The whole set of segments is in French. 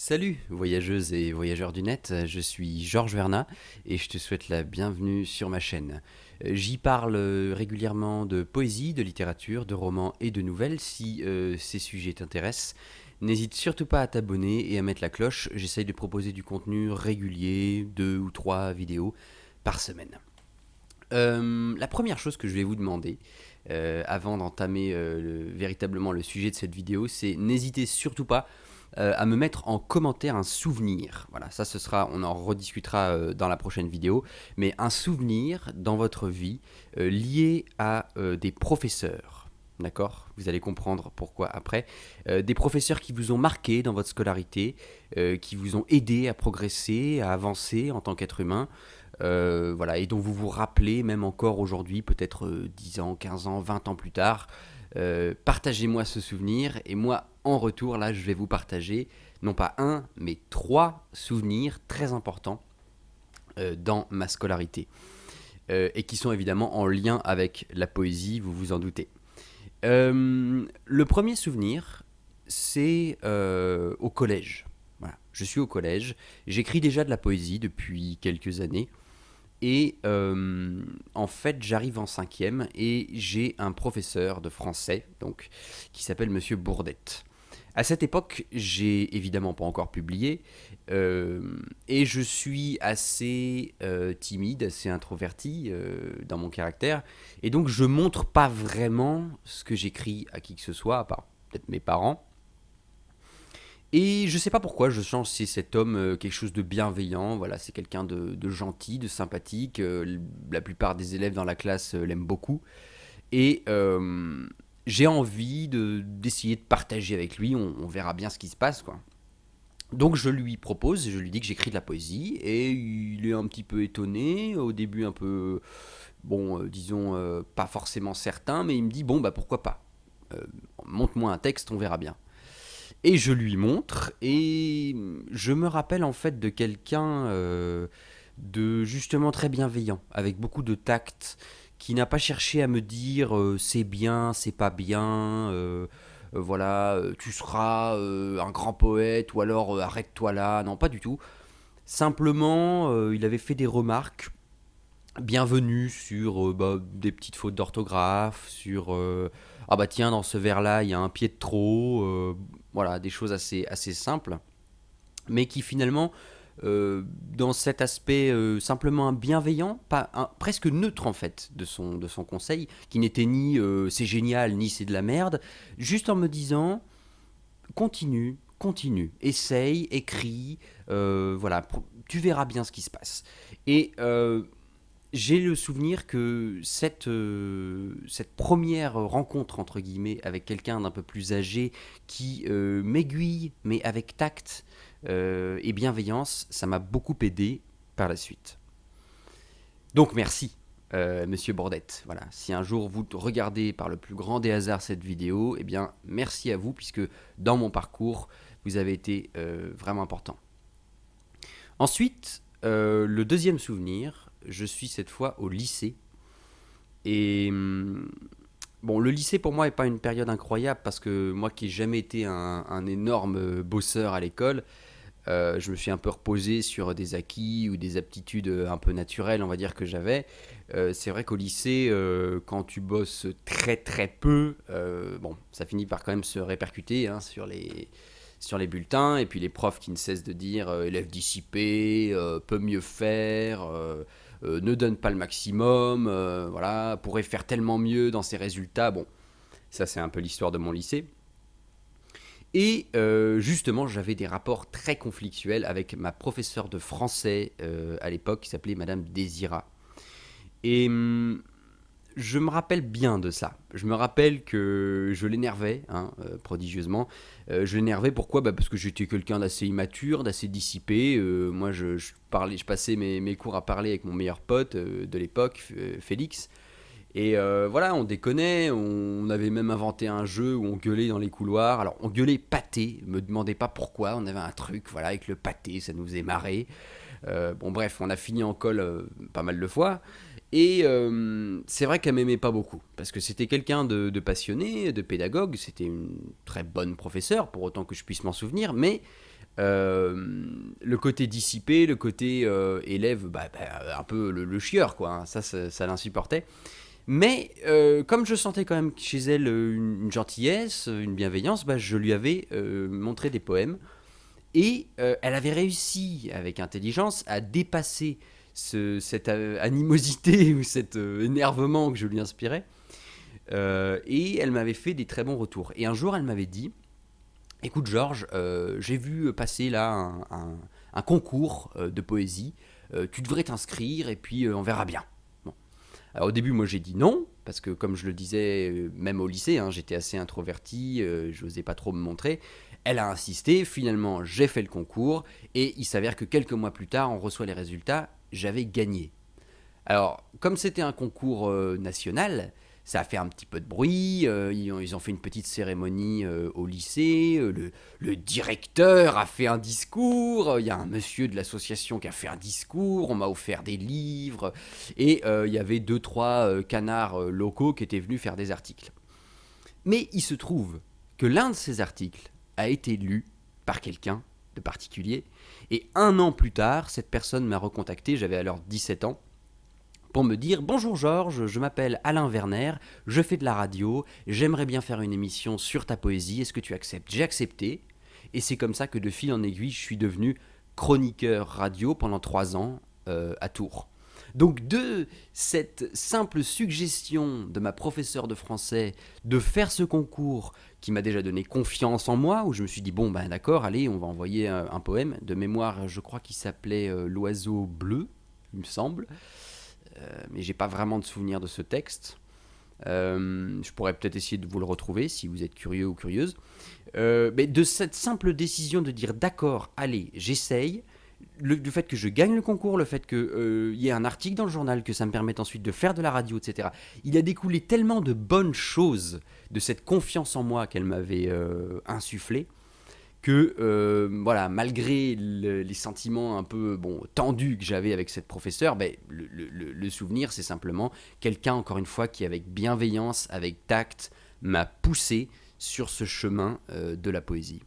Salut voyageuses et voyageurs du net, je suis Georges Vernat et je te souhaite la bienvenue sur ma chaîne. J'y parle régulièrement de poésie, de littérature, de romans et de nouvelles. Si ces sujets t'intéressent, n'hésite surtout pas à t'abonner et à mettre la cloche. J'essaye de proposer du contenu régulier, 2 ou 3 vidéos par semaine. La première chose que je vais vous demander, avant d'entamer véritablement le sujet de cette vidéo, c'est n'hésitez surtout pas à me mettre en commentaire un souvenir. Voilà, ça ce sera, on en rediscutera dans la prochaine vidéo, mais un souvenir dans votre vie lié à des professeurs. D'accord. Vous allez comprendre pourquoi après. Des professeurs qui vous ont marqué dans votre scolarité, qui vous ont aidé à progresser, à avancer en tant qu'être humain, voilà, et dont vous vous rappelez même encore aujourd'hui, peut-être 10 ans, 15 ans, 20 ans plus tard. Partagez-moi ce souvenir et moi, en retour, là, je vais vous partager non pas un, mais 3 souvenirs très importants dans ma scolarité et qui sont évidemment en lien avec la poésie, vous vous en doutez. Le premier souvenir, c'est au collège. Voilà. Je suis au collège, j'écris déjà de la poésie depuis quelques années. Et en fait, j'arrive en cinquième et j'ai un professeur de français donc, qui s'appelle Monsieur Bourdette. À cette époque, j'ai évidemment pas encore publié et je suis assez timide, assez introverti dans mon caractère. Et donc, je montre pas vraiment ce que j'écris à qui que ce soit, à part peut-être mes parents. Et je sais pas pourquoi, je sens chez cet homme quelque chose de bienveillant. Voilà, c'est quelqu'un de gentil, de sympathique. La plupart des élèves dans la classe l'aiment beaucoup. Et j'ai envie d'essayer de partager avec lui. On verra bien ce qui se passe, quoi. Donc je lui propose, je lui dis que j'écris de la poésie. Et il est un petit peu étonné. Au début, un peu, bon, disons, pas forcément certain. Mais il me dit, bon, bah pourquoi pas. Euh, Montre-moi un texte, on verra bien. Et je lui montre, et je me rappelle en fait de quelqu'un de justement très bienveillant, avec beaucoup de tact, qui n'a pas cherché à me dire c'est bien, c'est pas bien, voilà, tu seras un grand poète, ou alors arrête-toi là, non pas du tout. Simplement, il avait fait des remarques bienvenues sur bah, des petites fautes d'orthographe, sur ah bah tiens, dans ce verre-là, il y a un pied de trop, voilà, des choses assez simples, mais qui finalement, dans cet aspect simplement bienveillant, pas, presque neutre en fait de son conseil, qui n'était ni c'est génial, ni c'est de la merde, juste en me disant continue, continue, essaye, écris, voilà, tu verras bien ce qui se passe. Et j'ai le souvenir que cette première rencontre, entre guillemets, avec quelqu'un d'un peu plus âgé qui m'aiguille, mais avec tact et bienveillance, ça m'a beaucoup aidé par la suite. Donc merci, Monsieur Bordette. Voilà. Si un jour vous regardez par le plus grand des hasards cette vidéo, eh bien merci à vous, puisque dans mon parcours, vous avez été vraiment important. Ensuite, le deuxième souvenir, je suis cette fois au lycée. Et bon, le lycée pour moi n'est pas une période incroyable parce que moi qui n'ai jamais été un énorme bosseur à l'école, je me suis un peu reposé sur des acquis ou des aptitudes un peu naturelles, on va dire, que j'avais. C'est vrai qu'au lycée, quand tu bosses très très peu, bon, ça finit par quand même se répercuter hein, sur les bulletins, et puis les profs qui ne cessent de dire élève dissipé, peut mieux faire, ne donne pas le maximum, voilà, pourrait faire tellement mieux dans ses résultats. Bon, ça c'est un peu l'histoire de mon lycée. Et justement, j'avais des rapports très conflictuels avec ma professeure de français à l'époque, qui s'appelait Madame Désira. Et je me rappelle bien de ça. Je me rappelle que je l'énervais hein, prodigieusement. Je l'énervais pourquoi bah parce que j'étais quelqu'un d'assez immature, d'assez dissipé. Moi, je passais mes cours à parler avec mon meilleur pote de l'époque, Félix. Et voilà, on déconnait, on avait même inventé un jeu où on gueulait dans les couloirs. Alors on gueulait pâté, me demandez pas pourquoi, on avait un truc voilà avec le pâté, ça nous faisait marrer. Bon bref, on a fini en colle pas mal de fois. Et c'est vrai qu'elle m'aimait pas beaucoup, parce que c'était quelqu'un de passionné, de pédagogue, c'était une très bonne professeure, pour autant que je puisse m'en souvenir, mais le côté dissipé, le côté élève, un peu le chieur, quoi, hein, ça l'insupportait. Mais comme je sentais quand même chez elle une gentillesse, une bienveillance, je lui avais montré des poèmes. Et elle avait réussi, avec intelligence, à dépasser cette animosité ou cet énervement que je lui inspirais. Et elle m'avait fait des très bons retours. Et un jour, elle m'avait dit, écoute Georges, j'ai vu passer là un concours de poésie. Tu devrais t'inscrire et puis on verra bien. Bon. Alors au début, moi j'ai dit non, parce que comme je le disais, même au lycée, hein, j'étais assez introverti, je n'osais pas trop me montrer. Elle a insisté, finalement j'ai fait le concours, et il s'avère que quelques mois plus tard, on reçoit les résultats, j'avais gagné. Alors, comme c'était un concours national, ça a fait un petit peu de bruit. Ils ont fait une petite cérémonie au lycée. Le directeur a fait un discours. Il y a un monsieur de l'association qui a fait un discours. On m'a offert des livres. Et il y avait deux, trois canards locaux qui étaient venus faire des articles. Mais il se trouve que l'un de ces articles a été lu par quelqu'un de particulier. Et un an plus tard, cette personne m'a recontacté. J'avais alors 17 ans pour me dire « Bonjour Georges, je m'appelle Alain Werner, je fais de la radio, j'aimerais bien faire une émission sur ta poésie, est-ce que tu acceptes ?» J'ai accepté, et c'est comme ça que de fil en aiguille, je suis devenu chroniqueur radio pendant 3 ans à Tours. Donc de cette simple suggestion de ma professeure de français de faire ce concours qui m'a déjà donné confiance en moi, où je me suis dit bon ben d'accord, allez, on va envoyer un poème de mémoire, je crois qu'il s'appelait L'oiseau bleu, il me semble. Mais j'ai pas vraiment de souvenir de ce texte. Je pourrais peut-être essayer de vous le retrouver si vous êtes curieux ou curieuse. Mais de cette simple décision de dire d'accord, allez, j'essaye, le fait que je gagne le concours, le fait qu'il y ait un article dans le journal, que ça me permette ensuite de faire de la radio, etc. Il a découlé tellement de bonnes choses de cette confiance en moi qu'elle m'avait insufflée que voilà, malgré les sentiments un peu tendus que j'avais avec cette professeure, le souvenir, c'est simplement quelqu'un, encore une fois, qui avec bienveillance, avec tact, m'a poussé sur ce chemin de la poésie.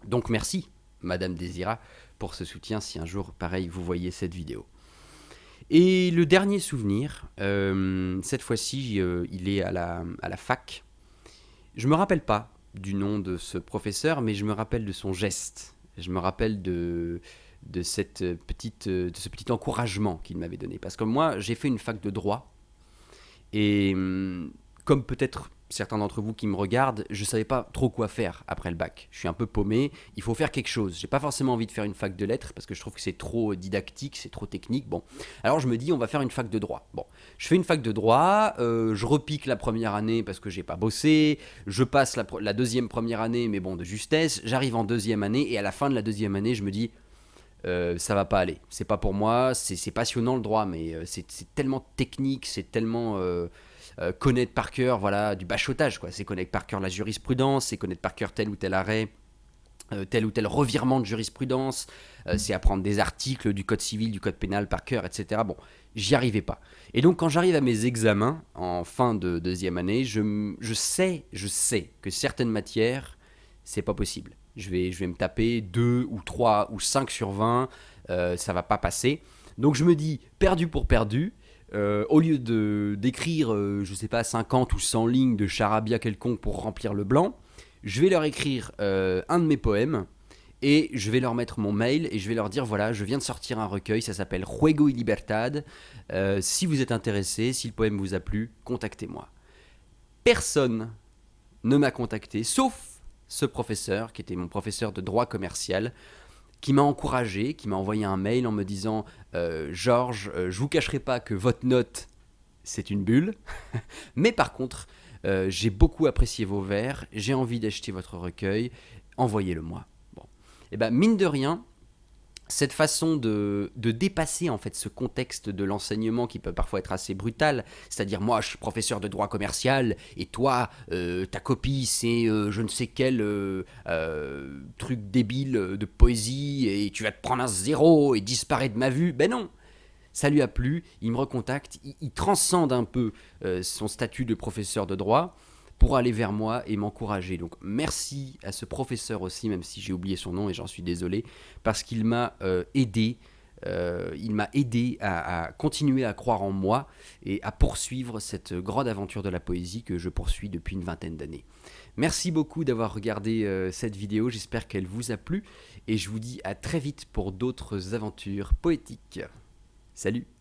Donc merci, Madame Désira, pour ce soutien, si un jour, pareil, vous voyez cette vidéo. Et le dernier souvenir, cette fois-ci, il est à la fac. Je me rappelle pas du nom de ce professeur, mais je me rappelle de son geste. Je me rappelle de ce petit encouragement qu'il m'avait donné. Parce que moi, j'ai fait une fac de droit, et comme peut-être certains d'entre vous qui me regardent, je ne savais pas trop quoi faire après le bac. Je suis un peu paumé, il faut faire quelque chose. J'ai pas forcément envie de faire une fac de lettres parce que je trouve que c'est trop didactique, c'est trop technique. Bon, alors je me dis on va faire une fac de droit. Bon, je fais une fac de droit, je repique la première année parce que j'ai pas bossé, je passe la deuxième première année, mais bon, de justesse, j'arrive en deuxième année et à la fin de la deuxième année, je me dis ça va pas aller, c'est pas pour moi, c'est passionnant le droit, mais c'est tellement technique, c'est tellement connaître par cœur, voilà, du bachotage, quoi. C'est connaître par cœur la jurisprudence, c'est connaître par cœur tel ou tel arrêt, tel ou tel revirement de jurisprudence, c'est apprendre des articles du code civil, du code pénal par cœur, etc. Bon, j'y arrivais pas. Et donc quand j'arrive à mes examens en fin de deuxième année, je sais que certaines matières, c'est pas possible. Je vais me taper 2 ou 3 ou 5 sur 20, ça va pas passer. Donc je me dis, perdu pour perdu, au lieu d'écrire, je sais pas, 50 ou 100 lignes de charabia quelconque pour remplir le blanc, je vais leur écrire un de mes poèmes et je vais leur mettre mon mail et je vais leur dire voilà, je viens de sortir un recueil, ça s'appelle Juego y Libertad. Si vous êtes intéressé, si le poème vous a plu, contactez-moi. Personne ne m'a contacté, sauf ce professeur, qui était mon professeur de droit commercial, qui m'a encouragé, qui m'a envoyé un mail en me disant Georges, je vous cacherai pas que votre note, c'est une bulle, mais par contre, j'ai beaucoup apprécié vos vers, j'ai envie d'acheter votre recueil, envoyez-le moi. Bon. Et ben mine de rien, cette façon de dépasser en fait ce contexte de l'enseignement qui peut parfois être assez brutal, c'est-à-dire moi je suis professeur de droit commercial et toi ta copie c'est je ne sais quel truc débile de poésie et tu vas te prendre un zéro et disparaître de ma vue, ben non, ça lui a plu, il me recontacte, il transcende un peu son statut de professeur de droit pour aller vers moi et m'encourager. Donc merci à ce professeur aussi, même si j'ai oublié son nom et j'en suis désolé, parce qu'il m'a aidé. Il m'a aidé à continuer à croire en moi et à poursuivre cette grande aventure de la poésie que je poursuis depuis une vingtaine d'années. Merci beaucoup d'avoir regardé cette vidéo, j'espère qu'elle vous a plu et je vous dis à très vite pour d'autres aventures poétiques. Salut!